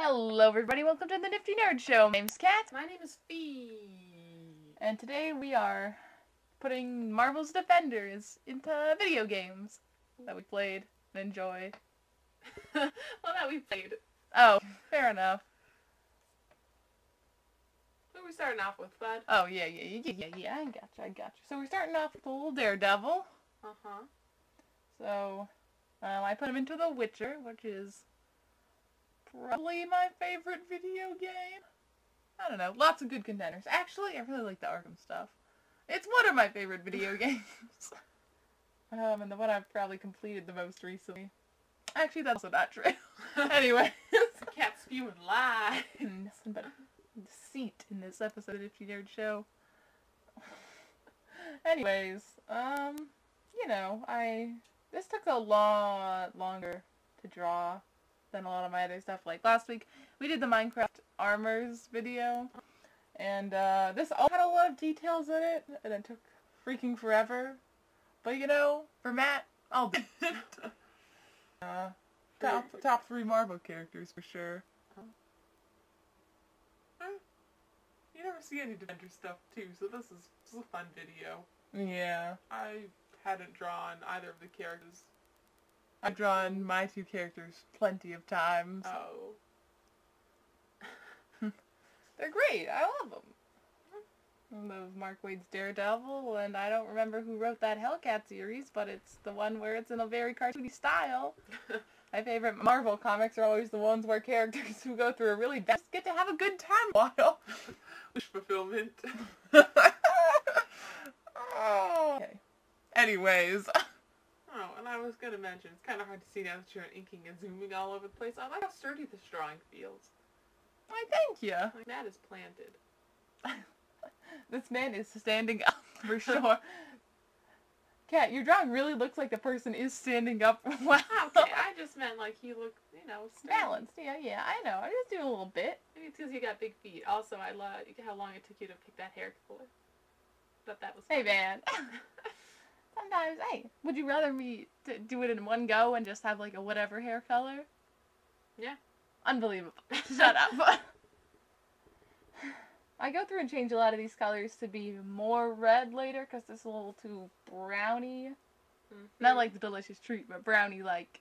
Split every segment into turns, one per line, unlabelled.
Hello everybody, welcome to the Nifty Nerd Show. My name's Kat.
My name is Fee.
And today we are putting Marvel's Defenders into video games that we played and enjoyed.
Well, that we played.
Oh, fair enough.
Who are we starting off with, bud?
Oh, yeah, I got you. So we're starting off with a little Daredevil.
Uh-huh.
So, I put him into The Witcher, which is probably my favorite video game. I don't know, lots of good contenders. Actually, I really like the Arkham stuff. It's one of my favorite video games. And the one I've probably completed the most recently. Actually, that's also not true. Anyway.
Cat spewing lies.
Nothing but deceit in this episode of Nifty Nerd Show. Anyways, you know, this took a lot longer to draw than a lot of my other stuff. Like last week, we did the Minecraft Armors video, and this all had a lot of details in it, and it took freaking forever. But you know, for Matt, I'll do it. Top 3 Marvel characters for sure.
You never see any Defender stuff too, so this is a fun video.
Yeah.
I hadn't drawn either of the characters.
I've drawn my 2 characters plenty of times.
Oh.
They're great. I love them. I love Mark Waid's Daredevil, and I don't remember who wrote that Hellcat series, but it's the one where it's in a very cartoony style. My favorite Marvel comics are always the ones where characters who go through a really bad get to have a good time a while.
Wish fulfillment.
Oh. Okay. Anyways.
Oh, and I was going to mention, it's kind of hard to see now that you're inking and zooming all over the place. I like how sturdy this drawing feels.
Why, thank you.
Like, that is planted.
This man is standing up, for sure. Kat, your drawing really looks like the person is standing up. Wow.
Okay, I just meant like he looked, you know, sturdy.
Balanced. Yeah, I know. I just do a little bit.
Maybe it's because you got big feet. Also, I love how long it took you to pick that hair color. But that was fun.
Hey, man. Sometimes, hey, would you rather me do it in one go and just have like a whatever hair color?
Yeah.
Unbelievable. Shut up. I go through and change a lot of these colors to be more red later because this is a little too browny. Mm-hmm. Not like the delicious treat, but browny like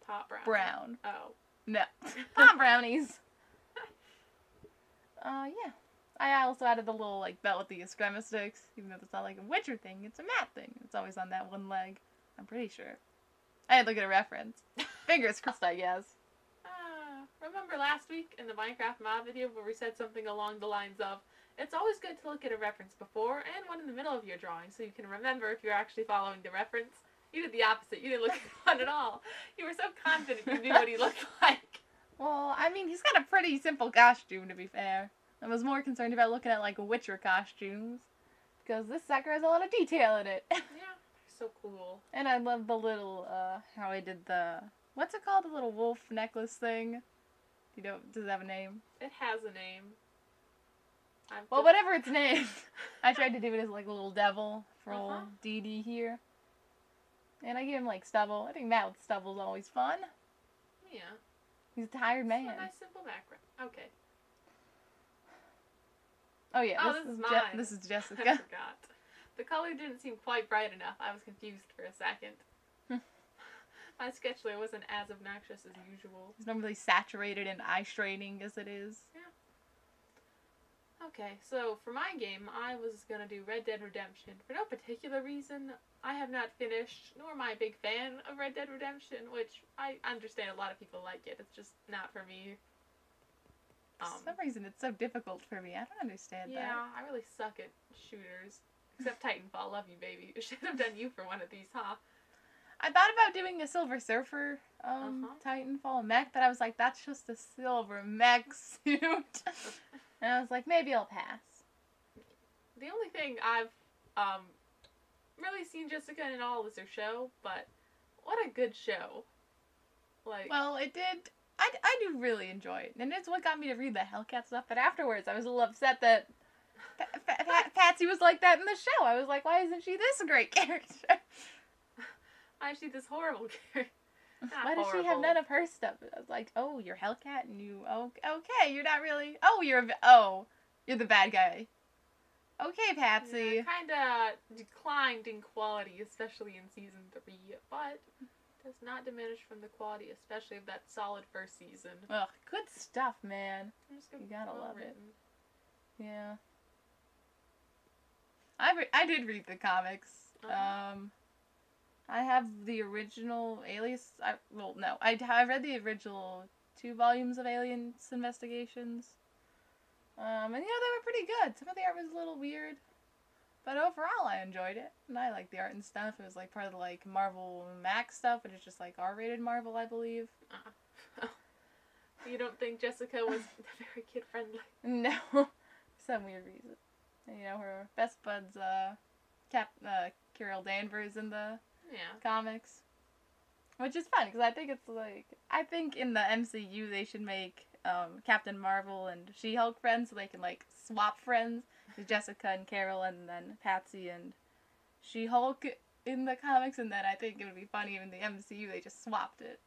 pot brown.
Brown.
Oh.
No. Pot brownies. Yeah. I also added the little like belt with the eskrima sticks, even though it's not like a Witcher thing, it's a Matt thing. It's always on that one leg. I'm pretty sure. I had to look at a reference. Fingers crossed, I guess.
Remember last week in the Minecraft mod video where we said something along the lines of, it's always good to look at a reference before and one in the middle of your drawing so you can remember if you're actually following the reference. You did the opposite. You didn't look at one at all. You were so confident you knew what he looked like.
Well, I mean, he's got a pretty simple costume, to be fair. I was more concerned about looking at, like, Witcher costumes, because this sucker has a lot of detail in it.
Yeah, so cool.
And I love the little, how I did the, what's it called, the little wolf necklace thing? You know, does it have a name?
It has a name.
Well, whatever its name. I tried to do it as, like, a little devil for old DD here. And I gave him, like, stubble. I think Matt with stubble's always fun.
Yeah.
He's a tired man.
It's a nice, simple background. Okay.
Oh, yeah.
Oh, this is mine.
This is Jessica.
I forgot. The color didn't seem quite bright enough. I was confused for a second. My sketch layer wasn't as obnoxious as usual.
It's normally saturated and eye straining as it is.
Yeah. Okay, so for my game, I was gonna do Red Dead Redemption. For no particular reason, I have not finished, nor am I a big fan of Red Dead Redemption, which I understand a lot of people like it. It's just not for me.
For some reason, it's so difficult for me. I don't understand that.
Yeah, I really suck at shooters. Except Titanfall. Love you, baby. Should have done you for one of these, huh?
I thought about doing a Silver Surfer Titanfall mech, but I was like, that's just a silver mech suit. And I was like, maybe I'll pass.
The only thing I've really seen Jessica in all is her show, but what a good show. Like,
well, it did. I do really enjoy it, and it's what got me to read the Hellcat stuff, but afterwards I was a little upset that Patsy was like that in the show. I was like, why isn't she this great character?
Why is she this horrible character?
Why does she have none of her stuff? I was like, oh, you're Hellcat, and you, okay, you're not really, you're the bad guy. Okay, Patsy.
Yeah, kind of declined in quality, especially in season 3, but does not diminish from the quality, especially of that solid first season.
Ugh, good stuff, man. You gotta love it. Yeah. I did read the comics. I have the original Alias. I read the original 2 volumes of Aliens Investigations. And they were pretty good. Some of the art was a little weird, but overall I enjoyed it, and I liked the art and stuff. It was like part of the like Marvel Max stuff, but it's just like R-rated Marvel, I believe.
You don't think Jessica was very kid friendly?
No, for some weird reason. And, her best bud's Carol Danvers in the comics, which is fun because I think in the MCU they should make Captain Marvel and She-Hulk friends so they can like swap friends. Jessica and Carol, and then Patsy and She-Hulk in the comics, and then I think it would be funny in the MCU they just swapped it.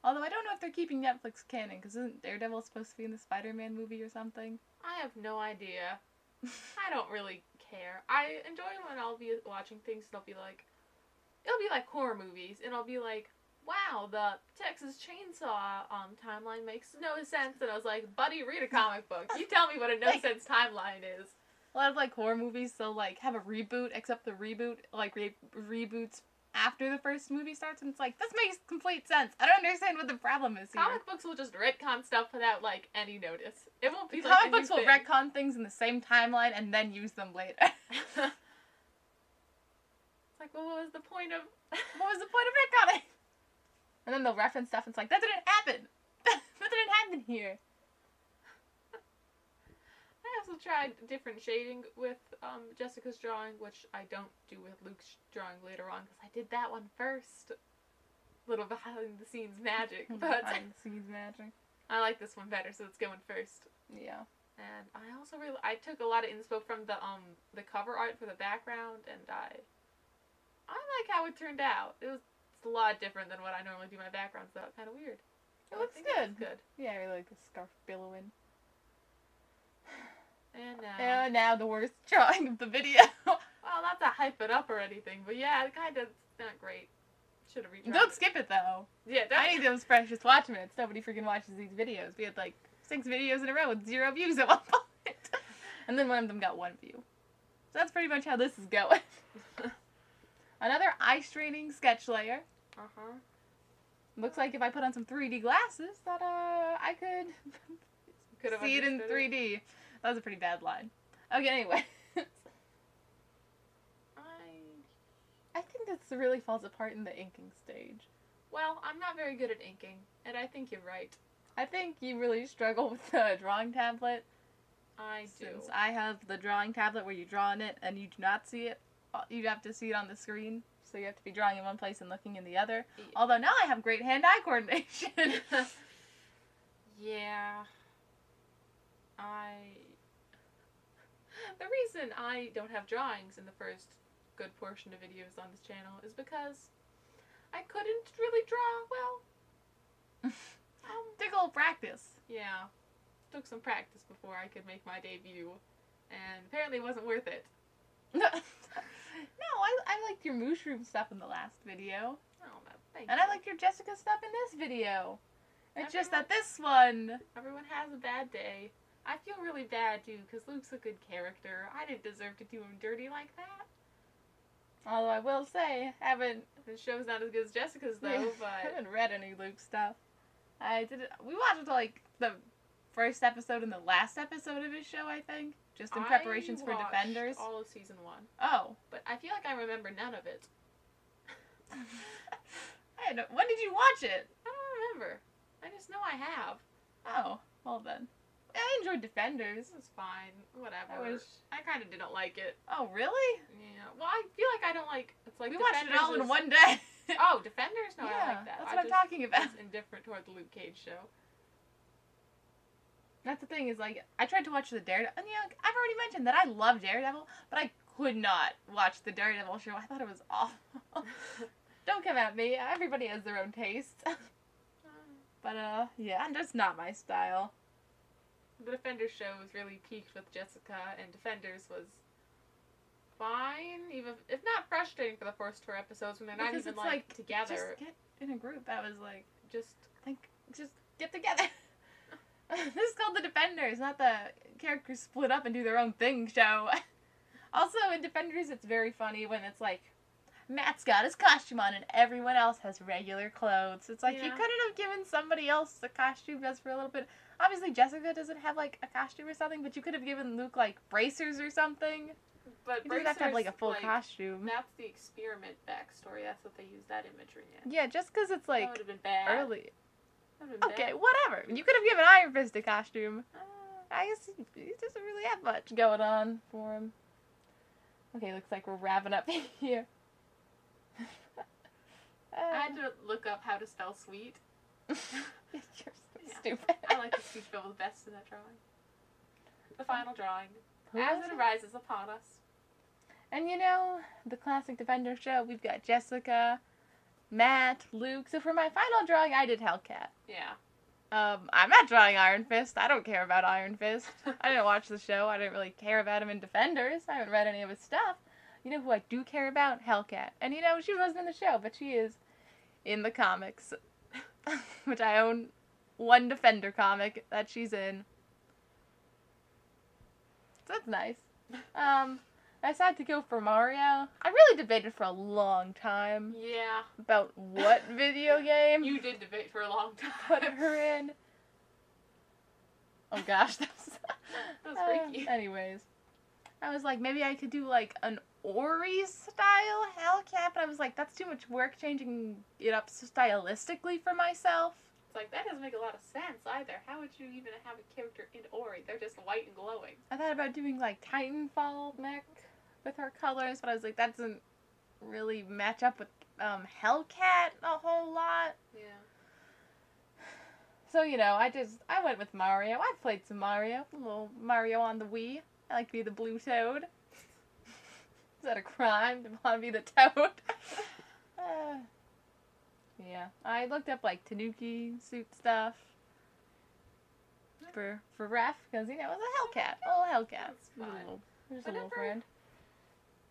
Although I don't know if they're keeping Netflix canon, because isn't Daredevil supposed to be in the Spider-Man movie or something?
I have no idea. I don't really care. I enjoy when I'll be watching things and it'll be like horror movies, and I'll be like, wow, the Texas Chainsaw timeline makes no sense. And I was like, buddy, read a comic book. You tell me what a no-sense timeline is.
A lot of, like, horror movies, they'll, like, have a reboot, except the reboot, like, reboots after the first movie starts, and it's like, this makes complete sense. I don't understand what the problem is here.
Comic books will just retcon stuff without, like, any notice. It won't be
like comic books will retcon things in the same timeline and then use them later.
It's like, well, what was the point of
retconning? And then they'll reference stuff, and it's like, that didn't happen! That didn't happen here!
I also tried different shading with Jessica's drawing, which I don't do with Luke's drawing later on, because I did that one first. Little behind-the-scenes magic, but...
Behind-the-scenes magic.
I like this one better, so it's going first.
Yeah.
And I also I took a lot of inspo from the cover art for the background, and I like how it turned out. It's a lot different than what I normally do my backgrounds, though. It's kind of weird.
It looks good. Yeah, I really like the scarf billowing. And now the worst drawing of the video.
Well, not to hype it up or anything, but yeah, it kind of not great. Should have redrawn.
Don't skip it though.
Yeah,
I need those precious watch minutes. Nobody freaking watches these videos. We had like 6 videos in a row with 0 views at one point, and then one of them got 1 view. So that's pretty much how this is going. Another eye-straining sketch layer. Looks like if I put on some 3D glasses, that I could see it in 3D. That was a pretty bad line. Okay, anyway. I think this really falls apart in the inking stage.
Well, I'm not very good at inking, and I think you're right.
I think you really struggle with the drawing tablet.
I do.
Since I have the drawing tablet where you draw on it and you do not see it. You have to see it on the screen. So you have to be drawing in one place and looking in the other. Yeah. Although now I have great hand-eye coordination.
Yeah. The reason I don't have drawings in the first good portion of videos on this channel is because I couldn't really draw well.
Took a little practice.
Yeah. Took some practice before I could make my debut. And apparently it wasn't worth it.
No, I liked your mushroom stuff in the last video.
Oh, no, thank you.
And I liked your Jessica stuff in this video. It's just that this one...
Everyone has a bad day. I feel really bad, too, because Luke's a good character. I didn't deserve to do him dirty like that.
Although I will say,
The show's not as good as Jessica's, though, but...
I haven't read any Luke stuff. We watched, like, the first episode and the last episode of his show, I think. Just in preparations for Defenders.
All of season 1.
Oh.
But I feel like I remember none of it.
When did you watch it?
I don't remember. I just know I have.
Oh, well then. I enjoyed Defenders.
It was fine. Whatever. I kind of didn't like it.
Oh, really?
Yeah. Well, I feel like I don't like... It's like
we watched it all in one day.
Oh, Defenders? No,
yeah,
I like that.
That's what I'm talking about.
I was indifferent toward the Luke Cage show.
That's the thing, is like, I tried to watch the Daredevil, and I've already mentioned that I love Daredevil, but I could not watch the Daredevil show. I thought it was awful. Don't come at me. Everybody has their own taste. But, yeah, just not my style.
The Defenders show was really peaked with Jessica, and Defenders was fine, even if not frustrating for the first 4 episodes when they're not
Because
even,
it's
like, together.
Just get in a group. That was, like,
Just
get together. This is called The Defenders, not the characters split up and do their own thing show. Also, in Defenders, it's very funny when it's, like, Matt's got his costume on and everyone else has regular clothes. It's like, you couldn't have given somebody else the costume just for a little bit. Obviously, Jessica doesn't have, like, a costume or something, but you could have given Luke, like, bracers or something.
But
You didn't have to have, like, a full
like,
costume.
That's the experiment backstory. That's what they use that imagery in.
Yeah, just because it's,
That
like,
would have been bad.
early.
That would have been
Okay,
bad.
whatever. You could have given Iron Fist a costume. I guess he doesn't really have much going on for him. Okay, looks like we're wrapping up here.
I had to look up how to spell sweet.
You're so
Yeah.
stupid.
I like the speech bubble best in that drawing. The final drawing.
Who
As
was
it
it?
arises upon us.
And you know, the classic Defender show, we've got Jessica, Matt, Luke. So for my final drawing, I did Hellcat.
Yeah.
I'm not drawing Iron Fist. I don't care about Iron Fist. I didn't watch the show. I didn't really care about him in Defenders. I haven't read any of his stuff. You know who I do care about? Hellcat. And you know, she wasn't in the show, but she is in the comics. Which I own one Defender comic that she's in. So that's nice. I decided to go for Mario. I really debated for a long time
Yeah.
about what video game
You did debate for a long time.
put her in. Oh gosh, that
That was freaky.
anyways, I was like, maybe I could do like an Ori style Hellcat, but I was like, that's too much work changing it up stylistically for myself.
It's like, that doesn't make a lot of sense either. How would you even have a character in Ori? They're just white and glowing.
I thought about doing like Titanfall mech with her colors, but I was like, that doesn't really match up with Hellcat a whole lot.
Yeah.
So, you know, I went with Mario. I've played some Mario. A little Mario on the Wii. I like to be the blue toad. Is that a crime to want to be the toad? Yeah. I looked up, like, Tanuki suit stuff for Ref, because, you know, it was a Hellcat. A little Hellcat.
That's fine.
Just a little friend.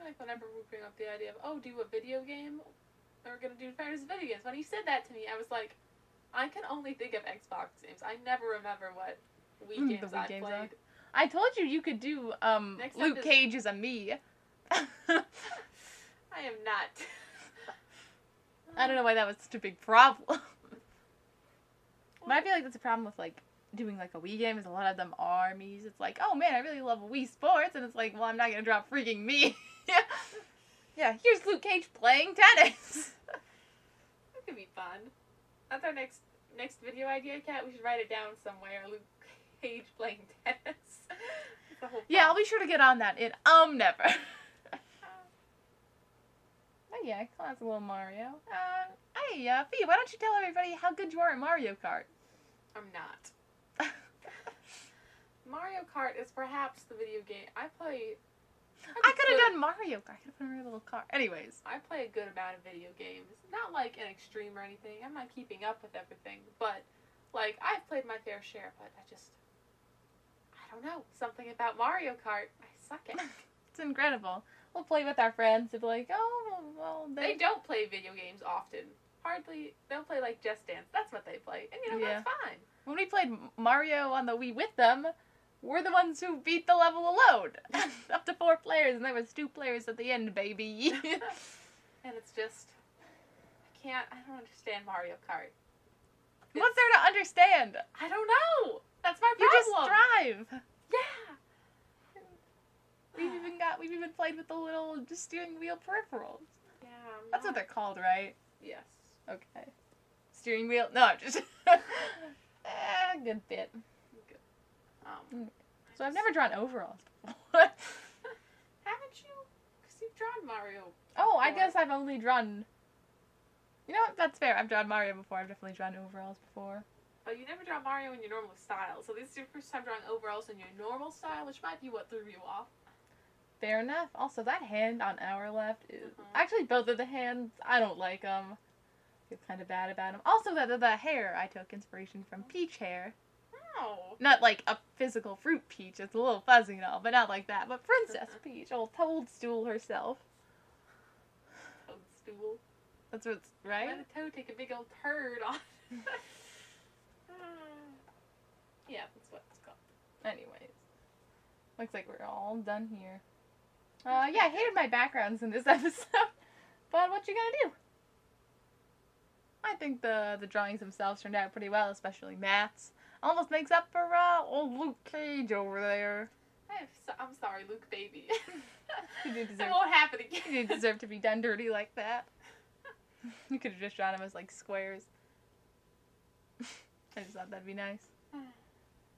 Like, whenever we bring up the idea of, oh, do a video game, we're gonna do Defenders video games. When he said that to me, I was like, I can only think of Xbox games. I never remember what Wii games
the Wii
I
games
played.
I told you could do
Next up
Luke
is-
Cage as a me.
I am not.
I don't know why that was such a big problem. But I feel like that's a problem with, like, doing, like, a Wii game, is a lot of them are Mii's. It's like, oh, man, I really love Wii Sports, and it's like, well, I'm not gonna draw freaking me. Yeah, here's Luke Cage playing tennis.
That could be fun. That's our next video idea, Kat. We should write it down somewhere. Luke Cage playing tennis. It's a whole
Yeah, I'll
problem.
be sure to get on that in never. Oh yeah, class little Mario. Hey, Fee, why don't you tell everybody how good you are at Mario Kart?
I'm not. Mario Kart is perhaps the video game I play.
I could have done Mario Kart. I could have put in a little car. Anyways.
I play a good amount of video games. Not like an extreme or anything. I'm not keeping up with everything. But, like, I've played my fair share, but I don't know. Something about Mario Kart, I suck at.
It's incredible. We'll play with our friends and be like, oh, well,
They don't play video games often. Hardly. They'll play, like, Just Dance. That's what they play. And, you know,
Yeah.
that's fine.
When we played Mario on the Wii with them, we're the ones who beat the level alone. Up to 4 players, and there was 2 players at the end, baby.
And it's just... I don't understand Mario Kart.
What's there to understand?
I don't know! That's my
You just
problem!
drive.
Yeah!
We've even played with the little steering wheel peripherals.
Yeah,
That's what they're called, right?
Yes.
Okay. Steering wheel? No, I'm just... good bit. So I've never drawn overalls before.
Haven't you? Because you've drawn Mario.
Oh, I
before.
guess I've only drawn... You know what? That's fair. I've drawn Mario before. I've definitely drawn overalls before.
But you never draw Mario in your normal style. So this is your first time drawing overalls in your normal style, which might be what threw you off.
Fair enough. Also, that hand on our left is... Actually, both of the hands, I don't like them. I feel kind of bad about them. Also, the hair, I took inspiration from peach hair.
Oh.
Not like a physical fruit peach. It's a little fuzzy and all, but not like that. But Princess Peach, old Toadstool herself.
Toadstool.
That's what's right.
Let a toad take a big old turd on. Yeah, that's what it's called.
Anyways, looks like we're all done here. Yeah, I hated my backgrounds in this episode, but what you gonna do? I think the drawings themselves turned out pretty well, especially Matt's. Almost makes up for old Luke Cage over there.
I'm sorry, Luke, baby.
He didn't
It
deserve.
won't happen again.
He didn't deserve to be done dirty like that. You could have just drawn him as like squares. I just thought that'd be nice.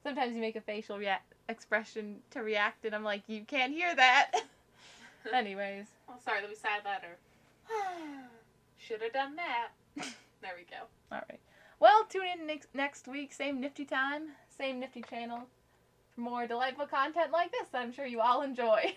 Sometimes you make a facial expression to react, and I'm like, you can't hear that. Anyways.
Oh, sorry, let me side letter. Should have done that. There we go.
Alright. Well, tune in next week, same nifty time, same nifty channel, for more delightful content like this that I'm sure you all enjoy.